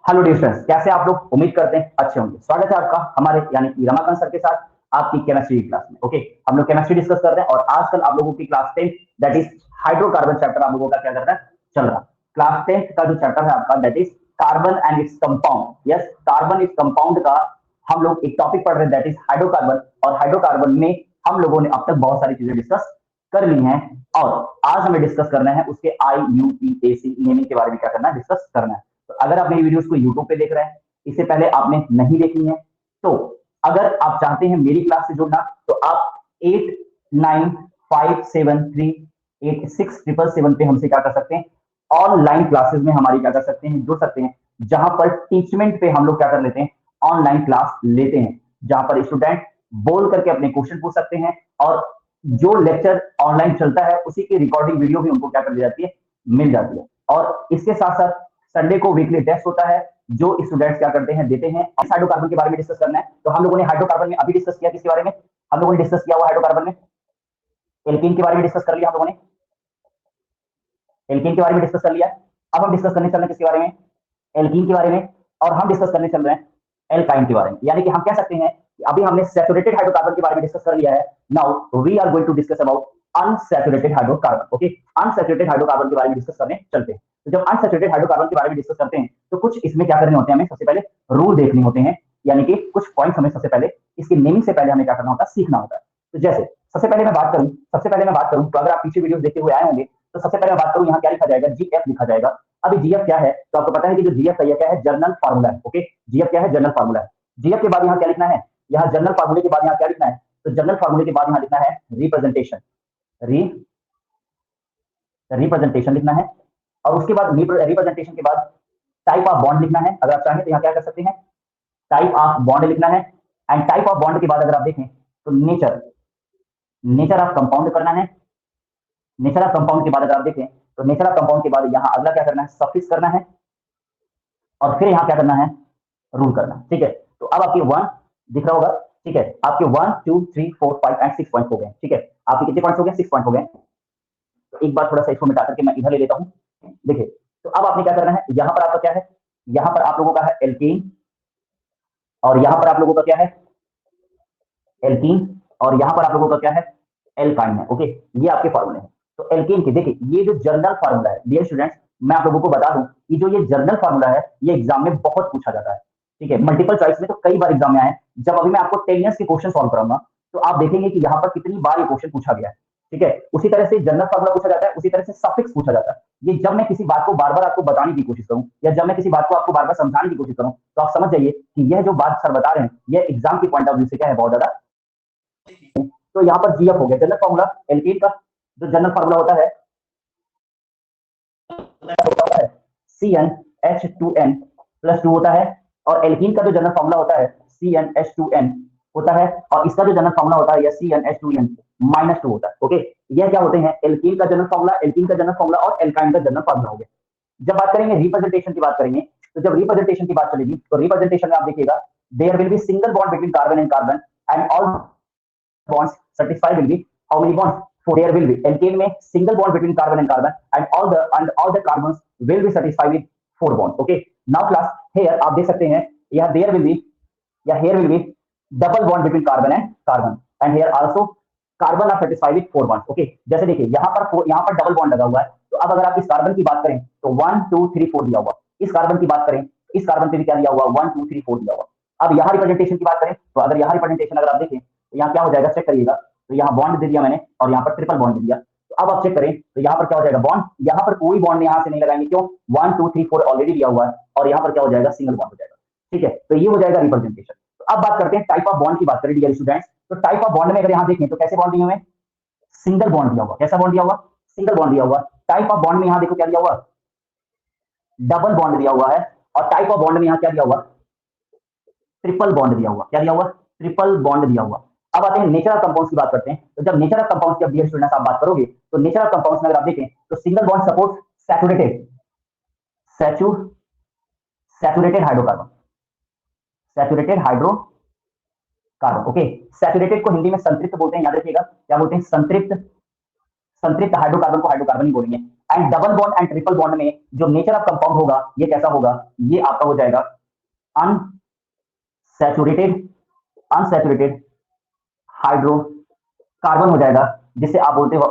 Hello dear friends, कैसे आप लोग? उम्मीद करते हैं अच्छे होंगे। स्वागत है आपका हमारे यानी कि रमाकांत सर के साथ आपकी केमिस्ट्री क्लास में। ओके, हम लोग केमिस्ट्री डिस्कस कर रहे हैं और आजकल आप लोगों की class 10 that is hydrocarbon chapter आप लोगों का क्या कर रहा है, चल रहा है। क्लास 10 का जो चैप्टर है आपका that is carbon and its compound. Yes, carbon is compound का हम लोग एक टॉपिक पढ़ रहे हैं दैट इज हाइड्रोकार्बन। और हाइड्रोकार्बन में हम लोगों ने अब तक बहुत सारी चीजें डिस्कस कर ली हैं और आज हमें डिस्कस करना है उसके IUPAC नेमिंग के बारे में क्या करना है, डिस्कस करना है। तो अगर आप मेरी वीडियोस को यूट्यूब पे देख रहे हैं, इससे पहले आपने नहीं देखी है, तो अगर आप चाहते हैं मेरी क्लास से जुड़ना तो आप 8957386777 पे हमसे क्या कर सकते हैं, ऑनलाइन क्लासेस में हमारी क्या कर सकते हैं, जुड़ सकते हैं। जहां पर टीचमेंट पे हम लोग क्या कर लेते हैं, ऑनलाइन क्लास लेते हैं, जहां पर स्टूडेंट बोल करके अपने क्वेश्चन पूछ सकते हैं और जो लेक्चर ऑनलाइन चलता है उसी की रिकॉर्डिंग वीडियो भी उनको क्या कर दी जाती है, मिल जाती है। और इसके साथ साथ संडे को वीकली टेस्ट होता है जो स्टूडेंट्स क्या करते हैं, देते हैं। हाइड्रोकार्बन के बारे में डिस्कस करना है, तो हम लोगों ने हाइड्रोकार्बन में अभी डिस्कस किया किसके बारे में, हम लोगों ने डिस्कस किया हुआ हाइड्रोकार्बन में एल्कीन के बारे में डिस्कस कर लिया हम लोगों ने, एल्कीन के बारे में डिस्कस कर लिया। अब हम डिस्कस करने चल रहे हैं किसके बारे में, एल्कीन के बारे में। और हम डिस्कस करने चल रहे हैं एल्काइन के बारे में। यानी कि हम कह सकते हैं कि अभी हमने सैचुरेटेड हाइड्रोकार्बन के बारे में डिस्कस कर लिया है। Now we are going to discuss about unsaturated hydrocarbon. Okay, unsaturated hydrocarbon के बारे में डिस्कस करने चलते हैं। तो जब अनसैचुरेटेड हाइड्रोकार्बन के बारे में डिस्कस करते हैं तो कुछ इसमें क्या करने होते हैं, हमें सबसे पहले रूल देखने होते हैं। यानी कि कुछ पॉइंट्स हमें सबसे पहले इसकी नेमिंग से पहले हमें क्या करना होता है, सीखना होता है। तो जैसे सबसे पहले मैं बात करूं तो अगर आप पीछे वीडियोस देखते हुए आए होंगे तो सबसे पहले मैं बात करूं, यहाँ क्या लिखा जाएगा, जीएफ लिखा जाएगा। अभी जीएफ क्या है तो आपको पता है कि जो जीएफ है क्या है, जर्नल फार्मूला है। ओके, जीएफ क्या है, जर्नल फार्मूला है। जीएफ के बाद यहाँ क्या लिखना है, यहाँ जर्नल फार्मूले के बाद यहाँ क्या लिखना है, तो जर्नल फार्मूले के बाद यहाँ लिखना है रिप्रेजेंटेशन, रिप्रेजेंटेशन लिखना है। और उसके बाद रिप्रेजेंटेशन के बाद टाइप ऑफ बॉन्ड लिखना है। अगर आप चाहें तो यहाँ क्या कर सकते हैं, टाइप ऑफ बॉन्ड लिखना है। एंड टाइप ऑफ बॉन्ड के बाद अगर आप देखें तो नेचर, नेचर ऑफ कंपाउंड करना है। नेचर ऑफ कंपाउंड के बाद अगर आप देखें तो नेचर ऑफ कंपाउंड के बाद यहाँ अगला क्या करना है, सफिक्स करना है। और फिर यहाँ क्या करना है, रूल करना है। ठीक है, तो अब आपके 1 दिख रहा होगा। ठीक है, आपके 1 2 3 4 5 एंड 6 पॉइंट हो गए। ठीक है, आपके कितने पॉइंट हो गए, 6 पॉइंट हो गए। तो एक बार थोड़ा सा इसको मिटा करके मैं इधर ले लेता हूँ। देखिए, तो अब आपने क्या करना है, यहाँ पर आपका क्या है, यहाँ पर आप लोगों का है एल्कीन और यहाँ पर आप लोगों का क्या है, एल्कीन और यहाँ पर आप लोगों का क्या है, एल्काइन है। ओके, ये आपके फार्मूले हैं। तो एल्केन के देखिए ये जो जर्नल फार्मूला है डियर स्टूडेंट्स, मैं आप लोगों को बता दूं कि जो ये जर्नल फार्मूला है ये एग्जाम में बहुत पूछा जाता है। ठीक है, मल्टीपल चॉइस में तो कई बार एग्जाम में आए। जब अभी मैं आपको 10 ईयर्स के क्वेश्चन सॉल्व कराऊंगा तो आप देखेंगे कि यहाँ पर कितनी बार ये क्वेश्चन पूछा गया है। ठीक है, उसी तरह से जनरल फार्मूला पूछा जाता है, उसी तरह से सफिक्स पूछा जाता है। ये जब मैं किसी बात को बार बार आपको बताने की कोशिश करूं या जब मैं किसी बात को आपको बार बार समझाने की कोशिश करूं तो आप समझ जाइए कि यह जो बात सर बता रहे हैं यह एग्जाम की पॉइंट ऑफ व्यू से क्या है, बहुत ज्यादा। तो यहाँ पर जीएफ हो गया जनरल फार्मूला एल्कीन का। जो जनरल फार्मूला होता है CnH2n+2 होता है। और एल्कीन का जो जनरल फार्मूला होता है CnH2n होता है। और इसका जो जनरल फार्मूला होता है यह CnH2n-2 होता है। ओके, यह क्या होते हैं, एल्कीन का जनरल फार्मूला, एल्कीन का जनरल फार्मूला और एल्काइन का जनरल फार्मूला हो गया। जब बात करेंगे रिप्रेजेंटेशन की बात करेंगे, तो जब रिप्रेजेंटेशन की बात चलेगी तो रिप्रेजेंटेशन में आप देखिएगा there will be single bond between carbon and carbon and all bonds satisfied will be how many bonds, 4. There will be alkane में single bond between carbon and carbon and all the carbons will be satisfied with 4 bonds. Okay, now class here आप देख सकते हैं यह there will be या here will be double bond between carbon and here also carbon are satisfied with 4 bonds. Okay, जैसे देखिए यहाँ पर डबल बॉन्ड लगा हुआ है। तो अब अगर आप इस कार्बन की बात करें तो 1 2 3 4 दिया हुआ। इस कार्बन की बात करें, इस कार्बन पे भी क्या दिया हुआ, 1 2 3 4 दिया हुआ। अब यहाँ रिप्रेजेंटेशन की बात करें तो अगर यहाँ रिप्रेजेंटेशन अगर आप देखें तो यहाँ क्या हो जाएगा, चेक करिएगा। तो यहाँ बॉन्ड दे दिया मैंने और यहाँ पर ट्रिपल बॉन्ड दे दिया। तो अब आप चेक करें तो यहाँ पर क्या हो जाएगा, बॉन्ड, यहाँ पर कोई बॉन्ड यहाँ से नहीं लगाएंगे, क्यों, 1 2 3 4 ऑलरेडी दिया हुआ है और यहाँ पर क्या हो जाएगा, सिंगल बॉन्ड हो जाएगा। ठीक है, तो ये हो जाएगा रिप्रेजेंटेशन। तो अब बात करते हैं टाइप ऑफ बॉन्ड की बात करें डियर स्टूडेंट्स। तो टाइप ऑफ बॉन्ड में अगर यहाँ देखें तो कैसे बॉन्ड दिए हुए, सिंगल बॉन्ड दिया हुआ। कैसा बॉन्ड दिया हुआ, सिंगल बॉन्ड दिया हुआ। टाइप ऑफ बॉन्ड में यहाँ देखो क्या दिया हुआ, डबल बॉन्ड दिया हुआ है। और टाइप ऑफ बॉन्ड में यहाँ क्या दिया हुआ, ट्रिपल बॉन्ड दिया हुआ। क्या दिया हुआ, ट्रिपल बॉन्ड दिया हुआ। अब आते हैं नेचर ऑफ कंपाउंड्स की बात करते हैं। तो जब नेचर ऑफ कंपाउंड्स की अब डियर स्टूडेंट्स आप बात करोगे तो नेचर ऑफ कंपाउंड्स में अगर आप देखें तो single bond support saturated saturated hydrocarbon, saturated hydrocarbon. Okay, saturated को हिंदी में संतृप्त बोलते हैं, याद रखिएगा क्या बोलते हैं, संतृप्त। संतृप्त हाइड्रोकार्बन को हाइड्रोकार्बन ही बोलेंगे। And double bond and triple bond में जो नेचर ऑफ कंपाउंड होगा ये कैसा होगा, ये आपका हो जाएगा अनसैचुरेटेड अनसैचुरेटेड हाइड्रोकार्बन हो जाएगा, जिसे आप बोलते हो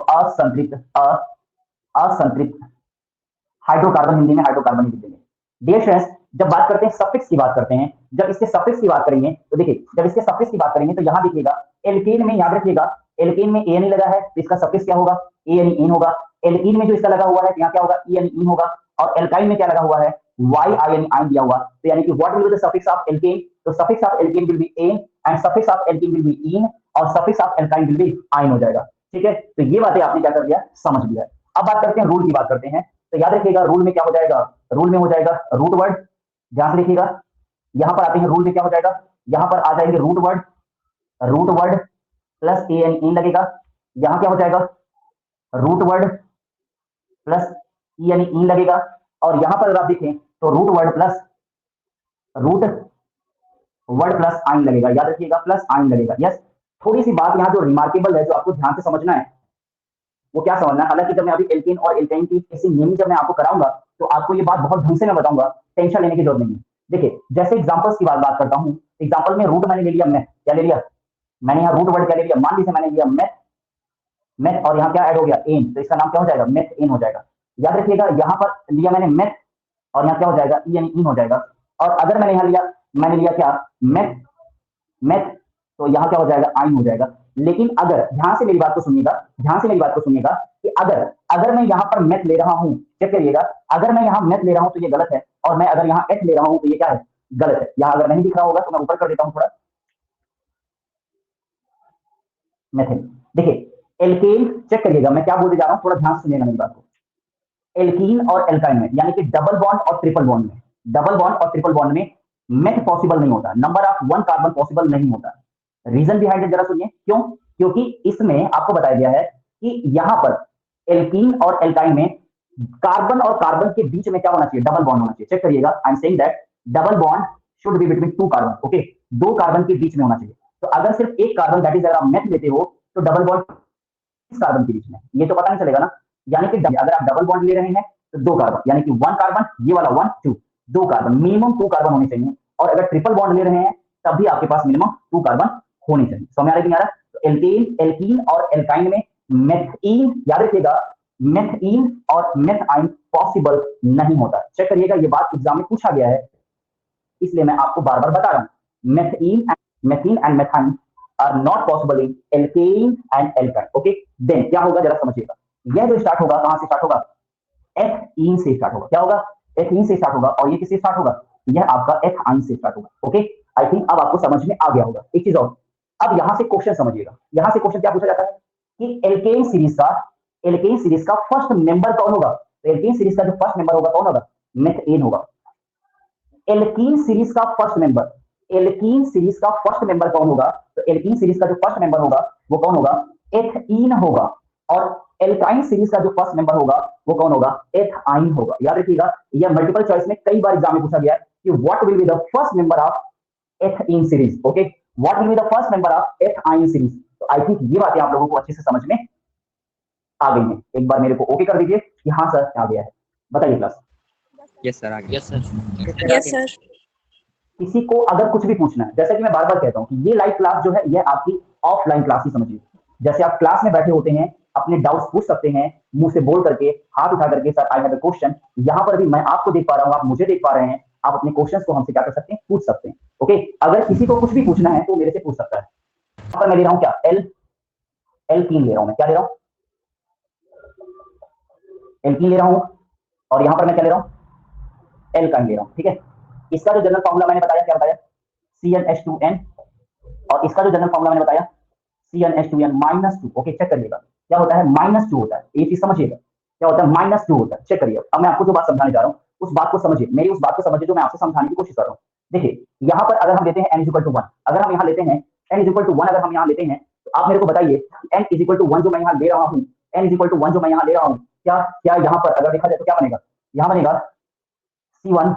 असंतृप्त हाइड्रोकार्बन, हिंदी में हाइड्रोकार्बन ही लिखेंगे। डियर स्टूडेंट्स, जब बात करते हैं सफिक्स की बात करते हैं, जब इसके सफिक्स की बात करेंगे तो देखिए, जब इसके सफिक्स की बात करेंगे तो यहां देखिएगा एल्केन में, याद रखिएगा एल्केन में ए नहीं लगा है तो इसका सफिक्स क्या होगा, ए यानी इन होगा। एल्कीन में जो इसका लगा हुआ है यहाँ क्या होगा, ई यानी इन होगा। और एल्काइन में क्या लगा हुआ है, वाई आई यानी आइन दिया हुआ, तो यानी कि what will be the suffix of alkane, तो suffix of alkene will be ane and suffix of alkene will be ene और suffix of alkyne will be yne हो जाएगा। ठीक है, तो ये बातें आपने क्या कर लिया, समझ लिया। अब बात करते हैं रूल की, बात करते हैं तो याद रखिएगा रूल में क्या हो जाएगा, रूल में हो जाएगा रूट वर्ड, ध्यान से देखिएगा। यहां पर आते हैं रूल में क्या हो जाएगा, यहां पर आ जाएंगे root word plus A N इन लगेगा। यहां क्या हो जाएगा, रूट वर्ड प्लस ई यानी इन लगेगा। और यहां पर अगर आप देखें तो रूट वर्ड प्लस आइन लगेगा, याद रखिएगा प्लस आइन लगेगा। यस, थोड़ी सी बात यहां जो रिमार्केबल है, जो आपको ध्यान से समझना है, वो क्या समझना है, हालांकि जब मैं अभी एल्केन और एल्काइन की किसी नेमिंग जब मैं आपको कराऊंगा तो आपको ये बात बहुत ढंग से मैं बताऊंगा, टेंशन लेने की जरूरत नहीं है। देखिए, जैसे एग्जांपल्स की बात करता हूं, एग्जांपल में रूट मैंने ले लिया, मैथ क्या ले लिया, मैंने यहाँ रूट वर्ड क्या ले लिया, मान लीजिए मैंने लिया मैथ और यहाँ क्या ऐड हो गया, एन, तो इसका नाम क्या हो जाएगा, मैथ एन हो जाएगा। याद रखिएगा यहाँ पर लिया मैंने मैथ और यहाँ क्या हो जाएगा, ई यानी इन हो जाएगा। और अगर मैंने यहाँ लिया, मैंने लिया क्या, मैथ, तो यहाँ क्या हो जाएगा, आइन हो जाएगा। लेकिन अगर ध्यान से मेरी बात को सुनिएगा, कि अगर मैं यहाँ पर मैथ ले रहा हूँ, चेक करिएगा, अगर मैं यहाँ मैथ ले रहा हूँ तो ये गलत है, और मैं अगर यहाँ एच ले रहा हूँ तो ये क्या है, गलत है। यहाँ अगर नहीं दिख रहा होगा तो मैं ऊपर कर देता हूँ थोड़ा, मेथिन। देखिए एल्केन, चेक करिएगा मैं क्या बोलने जा रहा हूँ, थोड़ा ध्यान से सुनिएगा मेरी बात को। एल्कीन और एल्काइन में, यानी कि डबल बॉन्ड और ट्रिपल बॉन्ड में मेथ पॉसिबल नहीं होता, number of one carbon possible नहीं होता। रीजन बिहाइंड इट जरा सुनिए, क्यों, क्योंकि इसमें आपको बताया गया है कि यहां पर एल्कीन और एल्काइन में कार्बन और कार्बन के बीच में क्या होना चाहिए, डबल बॉन्ड होना चाहिए। चेक करिएगा, I am saying that double bond should be between two carbon, okay, दो कार्बन के बीच में होना चाहिए। तो अगर सिर्फ एक कार्बन, दैट इज अगर आप मेथ लेते हो तो डबल बॉन्ड किस कार्बन के बीच में, ये तो पता नहीं चलेगा ना। यानी कि अगर आप डबल बॉन्ड ले रहे हैं तो दो कार्बन, यानी कि वन कार्बन, ये वाला वन टू, दो कार्बन, मिनिमम टू कार्बन होने चाहिए। और अगर ट्रिपल बॉन्ड ले रहे हैं तब भी आपके पास मिनिमम टू कार्बन होने चाहिए। समझ आ रहा है कि नहीं आ रहा? तो एल्कीन और एल्काइन में मेथीन, याद रखिएगा मेथीन और मेथाइन पॉसिबल नहीं होता। चेक करिएगा, ये बात एग्जाम में पूछा गया है, इसलिए मैं आपको बार बार बता रहा हूं। Methene and methyne are not possible in alkene and alkyne. Okay, then क्या होगा जरा समझिएगा, यह जो स्टार्ट होगा कहां से स्टार्ट होगा, एथीन से स्टार्ट होगा। क्या होगा, एथीन से स्टार्ट होगा। और ये किससे स्टार्ट होगा, यह आपका एथाइन से स्टार्ट होगा। ओके, आई थिंक अब आपको समझ में आ गया होगा। एक चीज और, अब यहां से क्वेश्चन समझिएगा, यहां से क्वेश्चन क्या पूछा जाता है कि एल्केन सीरीज का फर्स्ट मेंबर कौन होगा। तो एल्केन सीरीज का जो फर्स्ट मेंबर होगा कौन होगा, मेथेन होगा। एल्कीन सीरीज का फर्स्ट मेंबर कौन होगा, तो एल्कीन सीरीज का जो फर्स्ट मेंबर होगा वो कौन होगा, एथीन होगा। और एल्काइन सीरीज का जो फर्स्ट मेंबर होगा वो कौन होगा, एथाइन होगा। याद रखिएगा, यह मल्टीपल चॉइस में कई बार एग्जाम में पूछा गया है कि what will be the first member of ethene series. Okay, what will be the first member of ethyne series. तो आई थिंक ये बातें आप लोगों को अच्छे से समझ में आ गई हैं। एक बार मेरे को ओके कर दीजिए कि हाँ सर आ गया है, बताइए क्लास। यस सर, आ गया। Yes sir. किसी को अगर कुछ भी पूछना है, जैसा कि मैं बार बार कहता हूं कि ये लाइव क्लास जो है यह आपकी ऑफलाइन क्लास ही समझिए। जैसे आप क्लास में बैठे होते हैं, अपने डाउट्स पूछ सकते हैं मुंह से बोल करके, हाथ उठा करके, sir I have a question. यहां पर भी मैं आपको देख पा रहा हूं, आप मुझे देख पा रहे हैं, आप अपने क्वेश्चंस को हमसे क्या कर सकते हैं, पूछ सकते हैं। ओके, अगर किसी को कुछ भी पूछना है तो मेरे से पूछ सकता है। यहां पर मैं ले रहा हूं क्या, एल्कीन ले रहा हूं, मैं क्या ले रहा हूं, एल्कीन ले रहा हूं। और यहां पर मैं क्या ले रहा हूं, एल्काइन ले रहा हूं। ठीक है, इसका जो जनरल फॉर्मूला मैंने बताया, क्या बताया, CnH2n। और इसका जो जनरल फॉर्मूला मैंने बताया, CnH2n -2। ओके, चेक करिएगा क्या होता है, -2 होता है। ये चीज समझिएगा, क्या होता है, -2 होता है। चेक करिए, अब मैं आपको जो बात समझाने जा रहा हूँ उस बात को समझिए, मेरी उस बात को समझिए जो मैं आपसे समझाने की कोशिश कर रहा हूँ। देखिए, यहाँ पर अगर हम लेते हैं n = 1, अगर हम यहाँ लेते हैं n = 1, अगर हम यहाँ लेते हैं तो आप मेरे को बताइए n = 1 जो मैं यहाँ ले रहा हूँ, n = 1 जो मैं यहाँ ले रहा हूँ, क्या यहाँ पर अगर देखा जाए तो क्या बनेगा, यहाँ बनेगा C1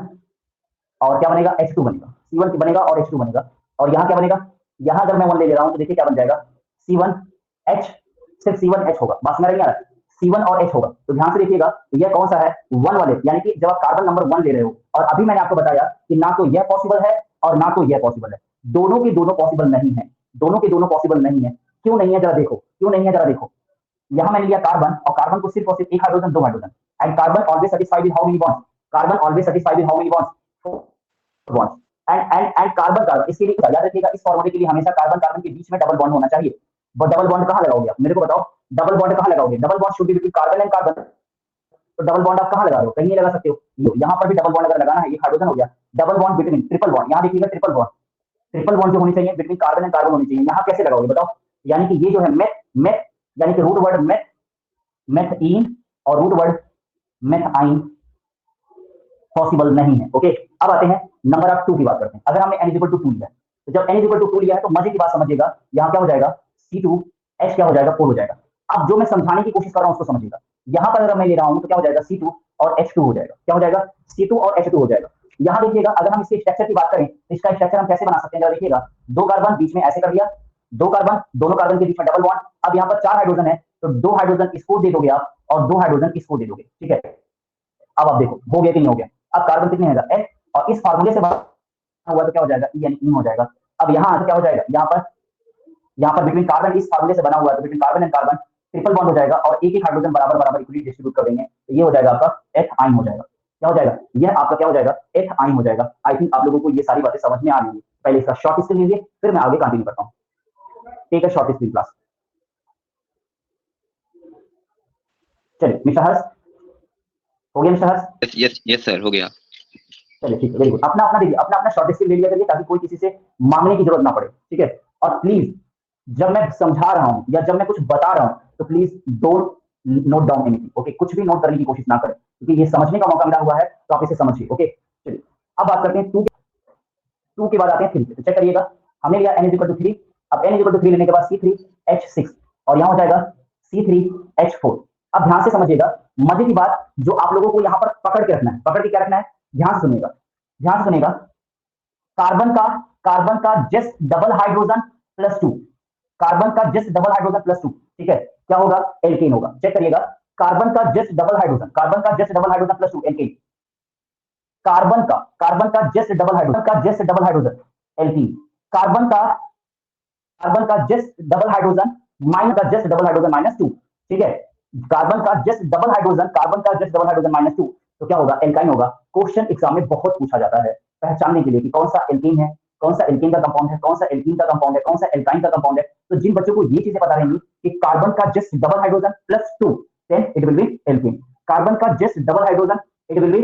और क्या बनेगा, H2 बनेगा। C1 बनेगा और H2 बनेगा। और यहाँ क्या बनेगा, यहाँ अगर मैं 1 ले रहा हूँ तो देखिए क्या बन जाएगा, C1H, सिर्फ C1H होगा। बात समझ रही है, C1 और H होगा। तो ध्यान से देखिएगा, यह कौन सा है, 1 वाले, यानी कि जब आप कार्बन नंबर 1 ले रहे हो, और अभी मैंने आपको बताया कि ना तो यह पॉसिबल है और ना तो यह पॉसिबल है, दोनों के दोनों पॉसिबल नहीं है, दोनों के दोनों पॉसिबल नहीं है। क्यों नहीं है जरा देखो, क्यों नहीं है जरा देखो। यहां मैंने लिया कार्बन, और कार्बन को सिर्फ और सिर्फ एक हाइड्रोजन, दो hydrogen, and carbon always satisfied with how many bonds, carbon always satisfied with how many bonds, bonds, and carbon carbon, इसके लिए याद रखिएगा, इस फॉर्मूले के लिए हमेशा कार्बन कार्बन के बीच में डबल बॉन्ड होना चाहिए। वो डबल बॉन्ड कहां लगाओगे आप, मेरे को बताओ, डबल बॉन्ड कहां लगाओगे, double bond should be between carbon and carbon. तो डबल बॉन्ड आप कहां लगा रहे हो, कहीं नहीं लगा सकते हो, यहां पर भी डबल बॉन्ड अगर लगाना है, ये हाइड्रोजन हो गया, double bond between, triple bond, यहां देखिएगा ट्रिपल बॉन्ड, ट्रिपल बॉन्ड जो होनी चाहिए बिटवीन कार्बन एंड कार्बन होनी चाहिए, यहां कैसे लगाओगे बताओ। यानी कि ये जो है मेथ, मेथ यानी कि रूट वर्ड मेथ, मेथइन और रूट वर्ड मेथाइन पॉसिबल नहीं है। ओके, अब आते हैं नंबर ऑफ 2 की बात करते हैं। अगर हमने n = 2 लिया है, तो जब n = 2 लिया है तो मजे की बात समझिएगा, यहां क्या हो जाएगा, C2H क्या हो जाएगा, 4 हो जाएगा। अब जो मैं समझाने की कोशिश कर रहा हूं उसको समझिएगा, यहां पर अगर मैं ले रहा हूं तो क्या हो जाएगा, C2 और H2 हो जाएगा, क्या हो जाएगा, C2 और H2 हो जाएगा। यहां देखिएगा, अगर हम इसके स्ट्रक्चर की बात करें तो इसका स्ट्रक्चर हम कैसे बना सकते हैं, जरा देखिएगा, दो कार्बन बीच में ऐसे कर दिया, दो कार्बन, दोनों कार्बन के बीच में डबल बॉन्ड, अब यहां पर 4 हाइड्रोजन है, तो 2 हाइड्रोजन इसको दे दोगे आप, और 2 हाइड्रोजन इसको दे दोगे, ठीक है। अब आप देखो हो गया कि नहीं हो गया, अब कार्बन कितने है, H, और इस फार्मूले से बना हुआ तो क्या हो जाएगा, E हो जाएगा। अब यहाँ क्या हो जाएगा, यहाँ पर बिटवीन कार्बन, इस फार्मूले से बना हुआ है तो between carbon and carbon triple bond हो जाएगा, और एक एक हाइड्रोजन बराबर बराबर इक्वली डिस्ट्रीब्यूट कर देंगे, तो ये हो जाएगा आपका एथ आइन हो जाएगा। क्या हो जाएगा, यह आपका क्या हो जाएगा, एथ आइन हो जाएगा। आई थिंक आप लोगों को ये सारी बातें समझ में आ रही है। पहले इसका शॉर्ट स्क्रीन लीजिए, फिर मैं आगे कंटिन्यू करता हूँ। Take a short screen class. चलिए मिस्टर हर्ष, हो गया mister Harsh? Yes yes sir, हो गया। चलिए ठीक है, वेरी गुड। अपना अपना देखिए, अपना अपना शॉर्ट स्क्रीन ले लिया करिए, ताकि कोई किसी से मांगने की जरूरत ना पड़े, ठीक है। और प्लीज जब मैं समझा रहा हूं या जब मैं कुछ बता रहा हूं तो please don't note down anything, okay, कुछ भी नोट करने की कोशिश ना करें, क्योंकि ये समझने का मौका मिला हुआ है, तो आप इसे समझिए, ओके। चलिए अब बात करते हैं 2 के बाद आते हैं 3 पे। चेक करिएगा, हमने लिया n = 3, अब n = 3 लेने के बाद C3H6, और यहां हो जाएगा C3H4। अब ध्यान से समझिएगा, मजे की बात जो आप लोगों को यहां पर पकड़ के रखना है, पकड़ के क्या रखना है, ध्यान से सुनिएगा, ध्यान से सुनिएगा। कार्बन का just double hydrogen plus 2, carbon का जस्ट डबल हाइड्रोजन प्लस 2, ठीक है, क्या होगा, एल्केन होगा। चेक करिएगा, कार्बन का जस्ट डबल हाइड्रोजन, कार्बन का just double hydrogen plus 2, alkane. Carbon का just double hydrogen alkene. Carbon का जस्ट डबल हाइड्रोजन माइनस 2, ठीक है। कार्बन का जस्ट डबल हाइड्रोजन माइनस 2, तो क्या होगा, एल्काइन होगा। क्वेश्चन एग्जाम में बहुत पूछा जाता है पहचानने के लिए कि कौन सा एल्कीन है, कौन सा एल्कीन का कंपाउंड है, कौन सा एल्कीन का कंपाउंड है, कौन सा एल्काइन का कंपाउंड है। तो जिन बच्चों को ये चीजें पता रहेंगी कि कार्बन का just double hydrogen plus 2, then it will be alkene. Carbon का just double hydrogen, it will be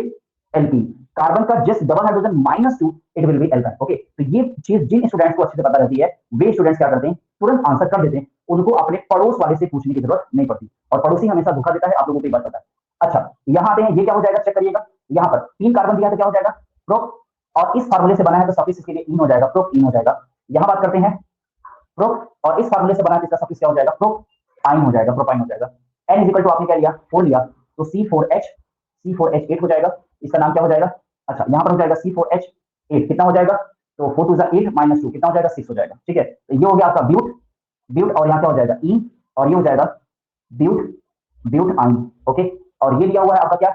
alkene. Carbon का just double hydrogen minus 2, it will be alkyne, okay. तो ये चीज जिन स्टूडेंट्स को अच्छे से पता रहती है, वे स्टूडेंट्स क्या करते हैं, तुरंत आंसर कर देते हैं, उनको अपने पड़ोस वाले से पूछने की जरूरत नहीं पड़ती, और पड़ोसी हमेशा धोखा देता है, आप लोगों को बात पता है। अच्छा, यहां आते हैं, ये क्या हो जाएगा, चेक करिएगा, यहां पर 3 कार्बन दिया तो क्या हो जाएगा, प्रोप, और इस फार्मूले से बना है तो सफिक्स इसके लिए इन हो जाएगा, प्रोप इन हो जाएगा। यहां बात करते हैं प्रोप, और इस फार्मूले से बना है तो इसका सफिक्स क्या हो जाएगा, प्रोप आइन हो जाएगा, प्रोपाइन हो जाएगा। n = आपने क्या लिया, 4 लिया, तो C4H8 हो जाएगा, इसका नाम क्या हो जाएगा, अच्छा यहां पर हो जाएगा C4H8, कितना हो जाएगा, तो 4 2 8 माइनस 2 कितना हो जाएगा, 6 हो जाएगा, ठीक है। तो ये हो गया आपका ब्यूट, और यहाँ क्या हो जाएगा, इन, और ये हो जाएगा ब्यूट आइन, ओके। और ये लिया हुआ है आपका क्या,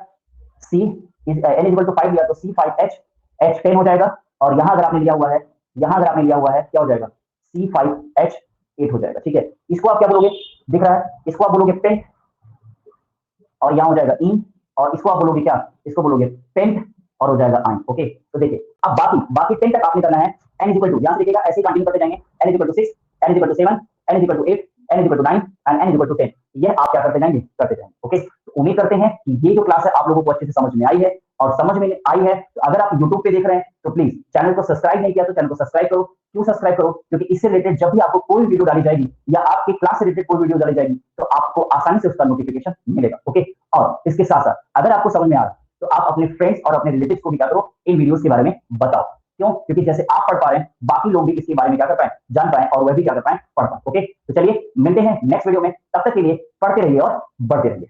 n = 5 लिया तो C5H10 हो जाएगा, और यहां अगर आपने लिया हुआ है, क्या हो जाएगा, C5H8 हो जाएगा, ठीक है। इसको आप क्या बोलोगे, दिख रहा है, इसको आप बोलोगे पेंट, और यहां हो जाएगा इन, और इसको आप बोलोगे क्या, इसको बोलोगे पेंट, और हो जाएगा आइन, ओके। तो देखिए अब बाकी 10 तक आपने करना है। n = यहां से देखिएगा, ऐसे कंटिन्यू करते जाएंगे, n = 6, n = 7, n = 8, n = 9 and n = 10, ये आप क्या करते जाएंगे, ओके। तो उम्मीद करते हैं कि ये जो क्लास है आप लोगों को अच्छे से समझ में आई है, और समझ में आई है तो अगर आप YouTube पे देख रहे हैं तो प्लीज चैनल को सब्सक्राइब नहीं किया तो चैनल को सब्सक्राइब करो। क्यों सब्सक्राइब करो, क्योंकि इससे रिलेटेड जब भी आपको कोई वीडियो डाली जाएगी या आपके क्लास से रिलेटेड कोई वीडियो डाली जाएगी तो आपको आसानी से उसका नोटिफिकेशन मिलेगा, ओके। और इसके साथ साथ अगर आपको समझ में आ रहा है तो आप अपने फ्रेंड्स और अपने रिलेटिव्स को भी क्या करो, इन वीडियोस के बारे में बताओ। क्यों, क्योंकि जैसे आप पढ़ पा रहे हैं बाकी लोग भी इसके बारे में क्या कर पाए, जान पाए, और वह भी क्या कर पाए, पढ़ पाए, ओके। तो चलिए मिलते हैं नेक्स्ट वीडियो में, तब तक के लिए पढ़ते रहिए और बढ़ते रहिए।